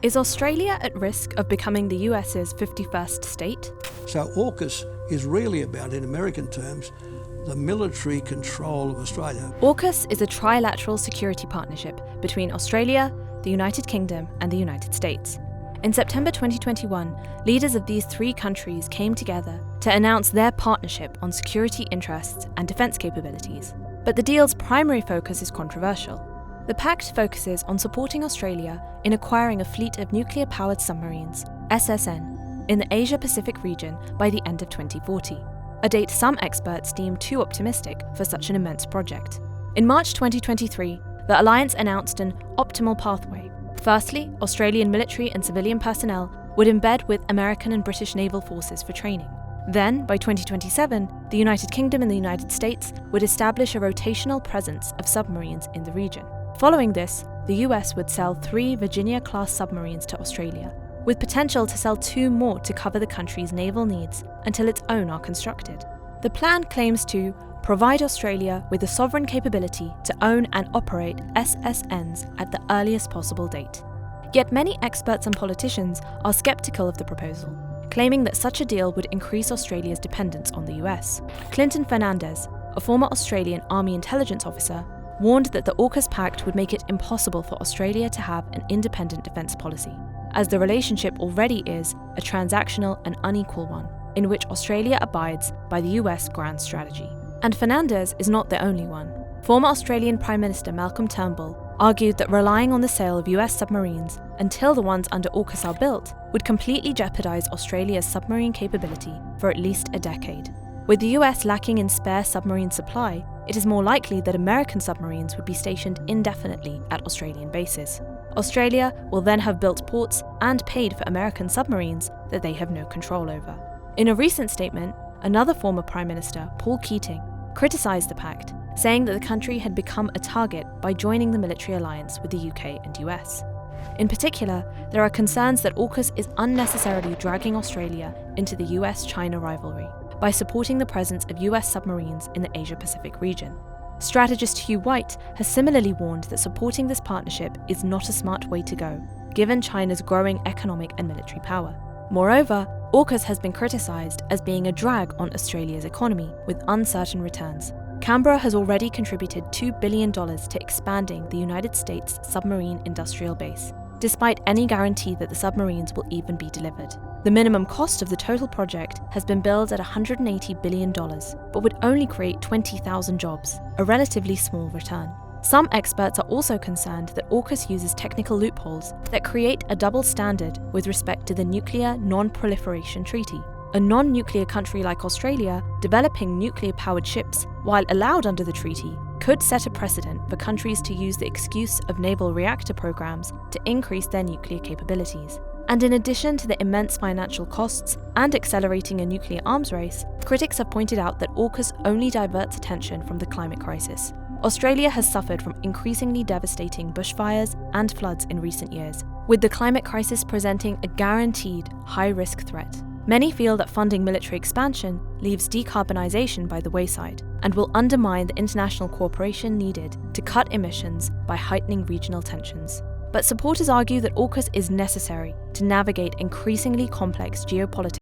Is Australia at risk of becoming the US's 51st state? So AUKUS is really about, in American terms, the military control of Australia. AUKUS is a trilateral security partnership between Australia, the United Kingdom and the United States. In September 2021, leaders of these three countries came together to announce their partnership on security interests and defence capabilities. But the deal's primary focus is controversial. The pact focuses on supporting Australia in acquiring a fleet of nuclear-powered submarines, SSN, in the Asia-Pacific region by the end of 2040, a date some experts deem too optimistic for such an immense project. In March 2023, the alliance announced an optimal pathway. Firstly, Australian military and civilian personnel would embed with American and British naval forces for training. Then, by 2027, the United Kingdom and the United States would establish a rotational presence of submarines in the region. Following this, the US would sell 3 Virginia-class submarines to Australia, with potential to sell 2 more to cover the country's naval needs until its own are constructed. The plan claims to provide Australia with the sovereign capability to own and operate SSNs at the earliest possible date. Yet many experts and politicians are sceptical of the proposal, claiming that such a deal would increase Australia's dependence on the US. Clinton Fernandez, a former Australian Army intelligence officer, warned that the AUKUS pact would make it impossible for Australia to have an independent defence policy, as the relationship already is a transactional and unequal one, in which Australia abides by the US grand strategy. And Fernandez is not the only one. Former Australian Prime Minister Malcolm Turnbull argued that relying on the sale of US submarines until the ones under AUKUS are built would completely jeopardise Australia's submarine capability for at least a decade. With the US lacking in spare submarine supply, it is more likely that American submarines would be stationed indefinitely at Australian bases. Australia will then have built ports and paid for American submarines that they have no control over. In a recent statement, another former Prime Minister, Paul Keating, criticised the pact, saying that the country had become a target by joining the military alliance with the UK and US. In particular, there are concerns that AUKUS is unnecessarily dragging Australia into the US-China rivalry by supporting the presence of US submarines in the Asia-Pacific region. Strategist Hugh White has similarly warned that supporting this partnership is not a smart way to go, given China's growing economic and military power. Moreover, AUKUS has been criticised as being a drag on Australia's economy with uncertain returns. Canberra has already contributed $2 billion to expanding the United States submarine industrial base, despite any guarantee that the submarines will even be delivered. The minimum cost of the total project has been billed at $180 billion, but would only create 20,000 jobs, a relatively small return. Some experts are also concerned that AUKUS uses technical loopholes that create a double standard with respect to the Nuclear Non-Proliferation Treaty. A non-nuclear country like Australia developing nuclear-powered ships, while allowed under the treaty, could set a precedent for countries to use the excuse of naval reactor programs to increase their nuclear capabilities. And in addition to the immense financial costs and accelerating a nuclear arms race, critics have pointed out that AUKUS only diverts attention from the climate crisis. Australia has suffered from increasingly devastating bushfires and floods in recent years, with the climate crisis presenting a guaranteed high-risk threat. Many feel that funding military expansion leaves decarbonisation by the wayside and will undermine the international cooperation needed to cut emissions by heightening regional tensions. But supporters argue that AUKUS is necessary to navigate increasingly complex geopolitics